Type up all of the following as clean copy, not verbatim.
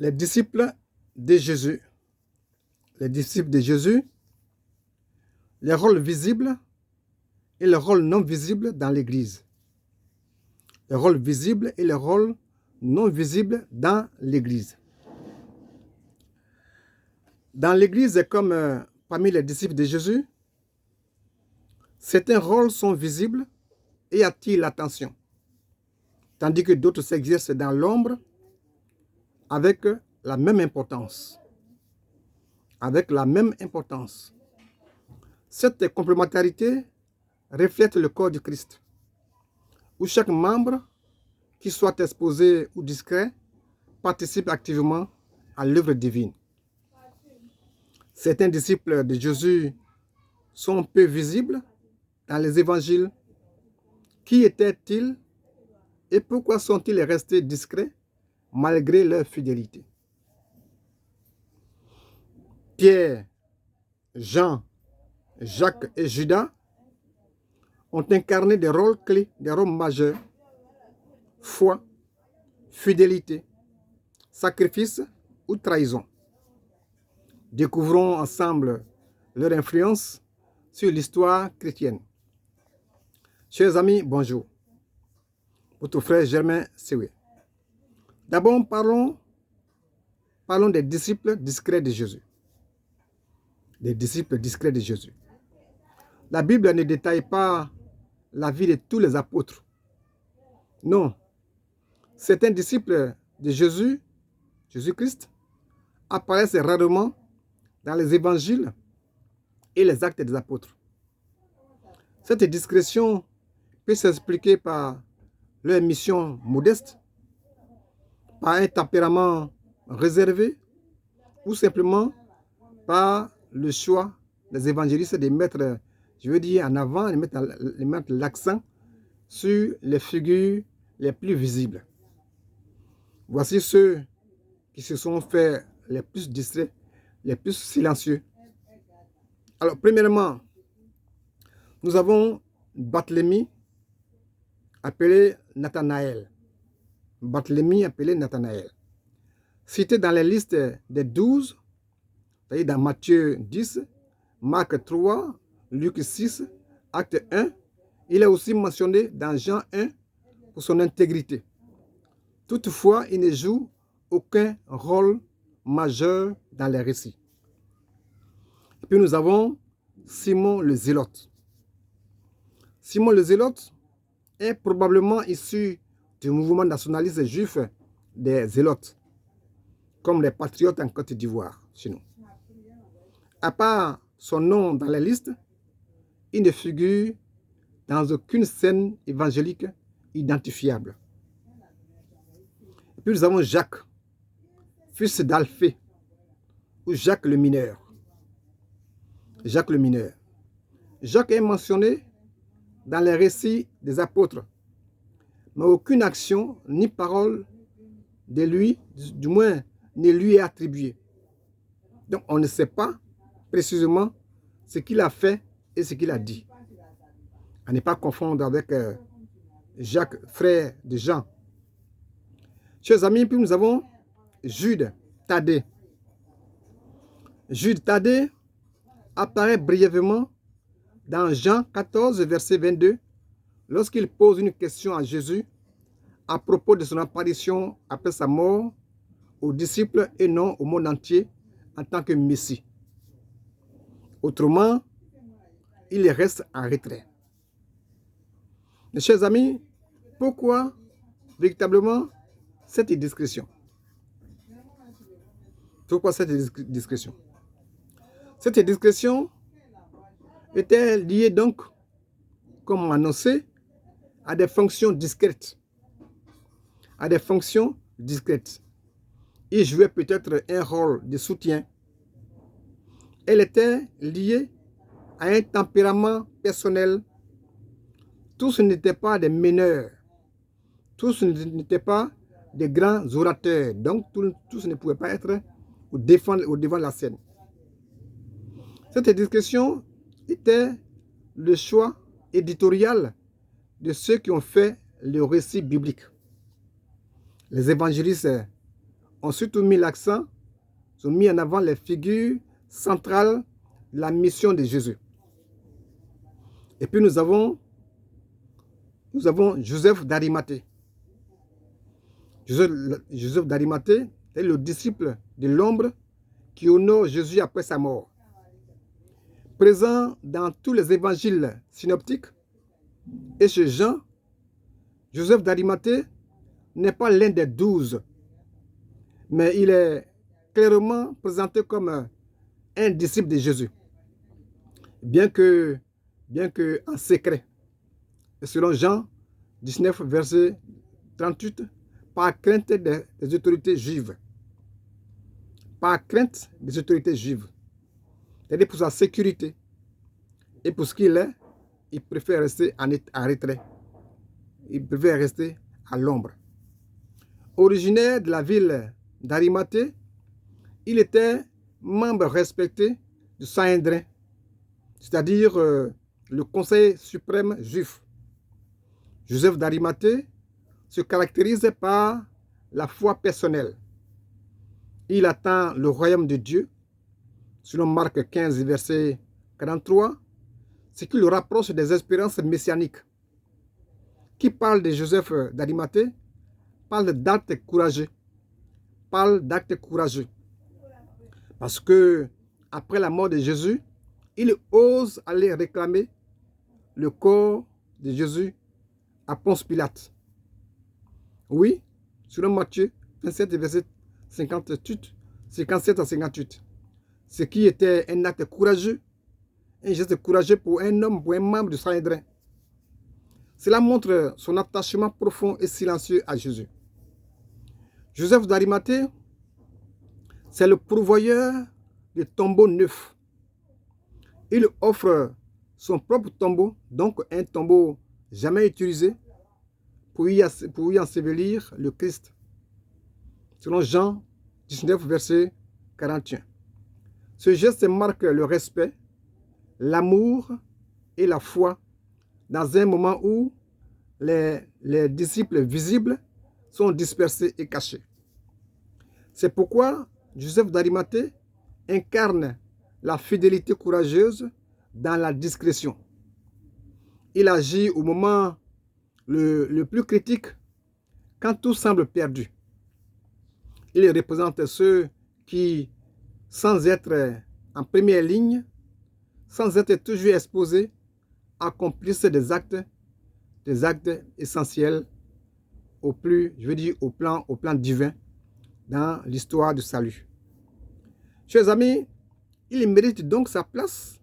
Les disciples de Jésus. Les disciples de Jésus, les rôles visibles et les rôles non visibles dans l'Église. Les rôles visibles et les rôles non visibles dans l'Église. Dans l'Église, comme parmi les disciples de Jésus, certains rôles sont visibles et attirent l'attention, tandis que d'autres s'exercent dans l'ombre avec la même importance. Avec la même importance. Cette complémentarité reflète le corps du Christ, où chaque membre, qu'il soit exposé ou discret, participe activement à l'œuvre divine. Certains disciples de Jésus sont peu visibles dans les évangiles. Qui étaient-ils et pourquoi sont-ils restés discrets malgré leur fidélité? Pierre, Jean, Jacques et Judas ont incarné des rôles clés, des rôles majeurs: foi, fidélité, sacrifice ou trahison. Découvrons ensemble leur influence sur l'histoire chrétienne. Chers amis, bonjour. Votre frère Germain Sewé. D'abord, parlons des disciples discrets de Jésus. Des disciples discrets de Jésus. La Bible ne détaille pas la vie de tous les apôtres. Non. Certains disciples de Jésus, Jésus-Christ, apparaissent rarement dans les évangiles et les actes des apôtres. Cette discrétion peut s'expliquer par leur mission modeste, par un tempérament réservé ou simplement par le choix des évangélistes de mettre, en avant, de mettre l'accent sur les figures les plus visibles. Voici ceux qui se sont fait les plus distraits, les plus silencieux. Alors, premièrement, nous avons Barthélemy, appelé Nathanaël. Barthélemy, appelé Nathanaël. Cité dans les listes des 12, c'est-à-dire dans Matthieu 10, Marc 3, Luc 6, Acte 1, il est aussi mentionné dans Jean 1 pour son intégrité. Toutefois, il ne joue aucun rôle majeur dans les récits. Et puis nous avons Simon le Zélote. Simon le Zélote est probablement issu du mouvement nationaliste juif des Zélotes, comme les patriotes en Côte d'Ivoire, chez nous. À part son nom dans la liste, il ne figure dans aucune scène évangélique identifiable. Et puis nous avons Jacques, fils d'Alphée, ou Jacques le mineur. Jacques le mineur. Jacques est mentionné dans les récits des apôtres, mais aucune action ni parole de lui, du moins, ne lui est attribuée. Donc on ne sait pas précisément ce qu'il a fait et ce qu'il a dit. À ne pas confondre avec Jacques, frère de Jean. Chers amis, puis nous avons Jude Thaddée. Jude Thaddée apparaît brièvement dans Jean 14, verset 22, lorsqu'il pose une question à Jésus à propos de son apparition après sa mort aux disciples et non au monde entier en tant que Messie. Autrement, il reste en retrait. Mes chers amis, pourquoi véritablement cette discrétion? Pourquoi cette discrétion? Cette discrétion était liée donc, comme annoncé, à des fonctions discrètes. À des fonctions discrètes. Il jouait peut-être un rôle de soutien. Elle était liée à un tempérament personnel. Tous n'étaient pas des meneurs. Tous n'étaient pas des grands orateurs. Donc, tous ne pouvaient pas être au devant de la scène. Cette discrétion était le choix éditorial de ceux qui ont fait le récit biblique. Les évangélistes ont surtout mis l'accent, ont mis en avant les figures centrales de la mission de Jésus. Et puis nous avons Joseph d'Arimathée. Joseph d'Arimathée est le disciple de l'ombre qui honore Jésus après sa mort. Présent dans tous les évangiles synoptiques et chez Jean, Joseph d'Arimathée n'est pas l'un des 12, mais il est clairement présenté comme un disciple de Jésus, bien que en secret. Et selon Jean 19, verset 38, par crainte des autorités juives. Par crainte des autorités juives. C'est-à-dire pour sa sécurité. Et pour ce qu'il est, il préfère rester en retrait. Il préfère rester à l'ombre. Originaire de la ville d'Arimathée, il était membre respecté du Sanhédrin, c'est-à-dire le Conseil suprême juif. Joseph d'Arimathée se caractérise par la foi personnelle. Il attend le royaume de Dieu, selon Marc 15, verset 43, ce qui le rapproche des espérances messianiques. Qui parle de Joseph d'Arimathée parle d'actes courageux. Parce que, après la mort de Jésus, il ose aller réclamer le corps de Jésus à Ponce Pilate. Oui, selon Matthieu 27, verset 57 à 58. Ce qui était un acte courageux, un geste courageux pour un homme, pour un membre du Sanhédrin. Cela montre son attachement profond et silencieux à Jésus. Joseph d'Arimathée, c'est le pourvoyeur de tombeaux neufs. Il offre son propre tombeau, donc un tombeau jamais utilisé, pour y ensevelir le Christ. Selon Jean 19, verset 41. Ce geste marque le respect, l'amour et la foi dans un moment où les disciples visibles sont dispersés et cachés. C'est pourquoi Joseph d'Arimathée incarne la fidélité courageuse dans la discrétion. Il agit au moment le plus critique, quand tout semble perdu. Il représente ceux qui, sans être en première ligne, sans être toujours exposés, accomplissent des actes essentiels au plan divin dans l'histoire du salut. Chers amis, il mérite donc sa place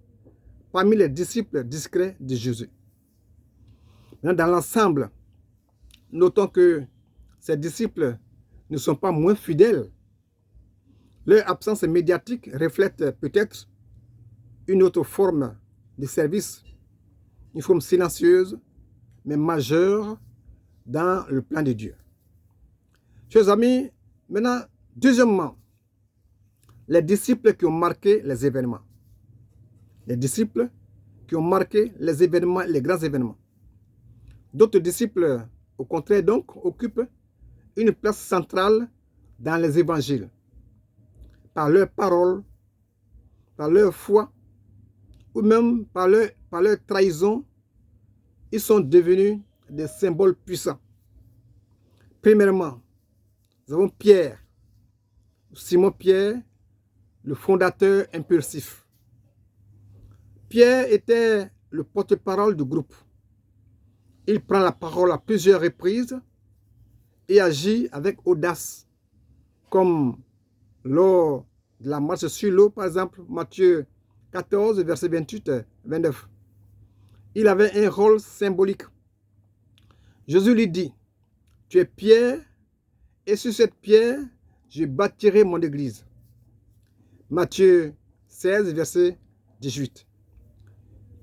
parmi les disciples discrets de Jésus. Dans l'ensemble, notons que ces disciples ne sont pas moins fidèles. Leur absence médiatique reflète peut-être une autre forme de service, une forme silencieuse, mais majeure dans le plan de Dieu. Chers amis, maintenant, deuxièmement, les disciples qui ont marqué les événements. Les disciples qui ont marqué les événements, les grands événements. D'autres disciples, au contraire, donc, occupent une place centrale dans les évangiles. Par leur parole, par leur foi, ou même par leur trahison, ils sont devenus des symboles puissants. Premièrement, nous avons Pierre, Simon-Pierre, le fondateur impulsif. Pierre était le porte-parole du groupe. Il prend la parole à plusieurs reprises et agit avec audace, comme lors de la marche sur l'eau, par exemple, Matthieu 14, verset 28-29. Il avait un rôle symbolique. Jésus lui dit, « Tu es Pierre, et sur cette pierre, je bâtirai mon église. » Matthieu 16, verset 18.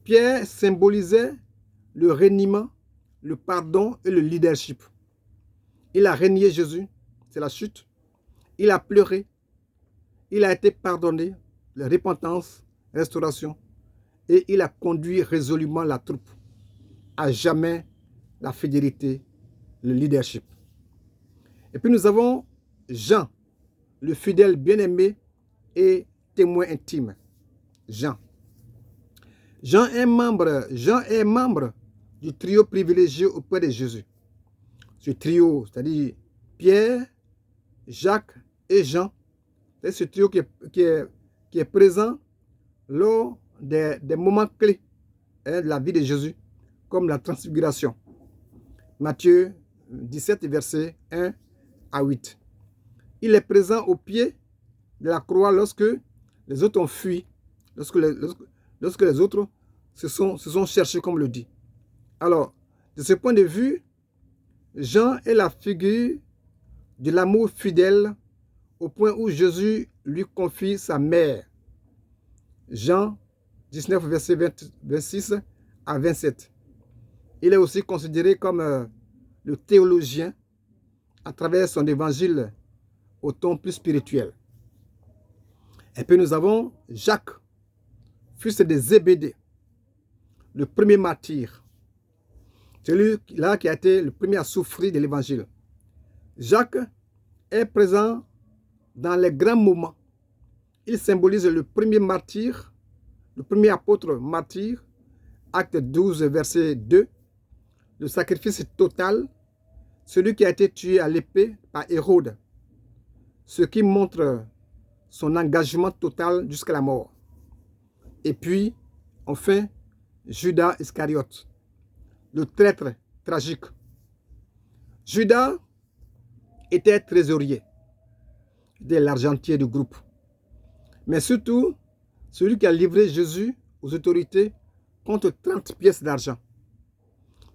Pierre symbolisait le reniement, le pardon et le leadership. Il a renié Jésus, c'est la chute. Il a pleuré. Il a été pardonné, la repentance, restauration. Et il a conduit résolument la troupe. À jamais la fidélité, le leadership. Et puis nous avons Jean, le fidèle bien-aimé et témoin intime. Jean. Jean est membre du trio privilégié auprès de Jésus. Ce trio, c'est-à-dire Pierre, Jacques et Jean, c'est ce trio qui est présent lors des moments clés de la vie de Jésus, comme la transfiguration. Matthieu 17, versets 1 à 8. Il est présent au pied de la croix lorsque les autres ont fui, lorsque les autres se sont cherchés, comme le dit. Alors, de ce point de vue, Jean est la figure de l'amour fidèle au point où Jésus lui confie sa mère. Jean 19, verset 26 à 27. Il est aussi considéré comme le théologien à travers son évangile au ton plus spirituel. Et puis nous avons Jacques, fils de Zébédée, le premier martyr, celui-là qui a été le premier à souffrir de l'évangile. Jacques est présent dans les grands moments. Il symbolise le premier martyr, le premier apôtre martyr, acte 12, verset 2, le sacrifice total, celui qui a été tué à l'épée par Hérode, ce qui montre son engagement total jusqu'à la mort. Et puis, enfin, Judas Iscariote, le traître tragique. Judas était trésorier, était l'argentier du groupe, mais surtout celui qui a livré Jésus aux autorités contre 30 pièces d'argent.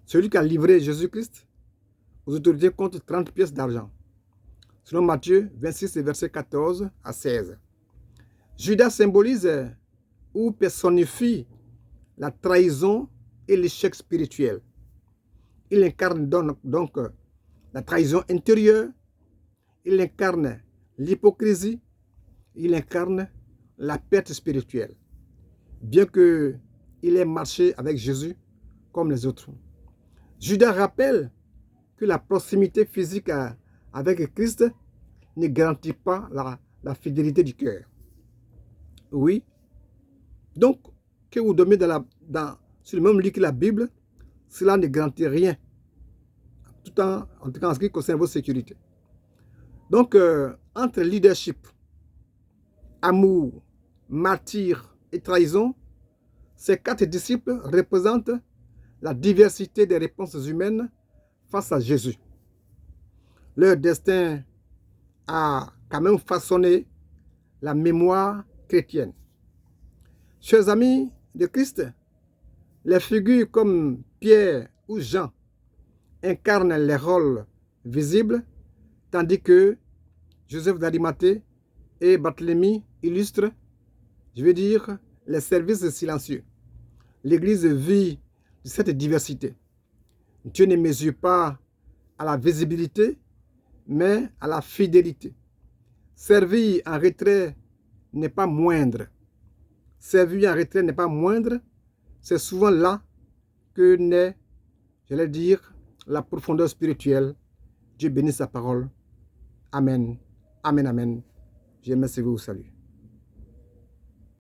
Celui qui a livré Jésus-Christ aux autorités contre 30 pièces d'argent. Selon Matthieu 26, verset 14 à 16. Judas symbolise ou personnifie la trahison et l'échec spirituel. Il incarne donc la trahison intérieure, il incarne l'hypocrisie, il incarne la perte spirituelle, bien qu'il ait marché avec Jésus comme les autres. Judas rappelle que la proximité physique avec Christ ne garantit pas la fidélité du cœur. Oui. Donc, que vous dormez sur le même lit que la Bible, cela ne garantit rien, en tout cas en ce qui concerne votre sécurité. Donc, entre leadership, amour, martyr et trahison, ces 4 disciples représentent la diversité des réponses humaines face à Jésus. Leur destin a quand même façonné la mémoire chrétienne. Chers amis de Christ, les figures comme Pierre ou Jean incarnent les rôles visibles, tandis que Joseph d'Arimathée et Barthélemy illustrent, je veux dire, les services silencieux. L'Église vit de cette diversité. Dieu ne mesure pas à la visibilité, mais à la fidélité. Servir en retrait n'est pas moindre. Servir en retrait n'est pas moindre. C'est souvent là que naît, j'allais dire, la profondeur spirituelle. Dieu bénisse sa parole. Amen. Amen, amen. Je vous salue.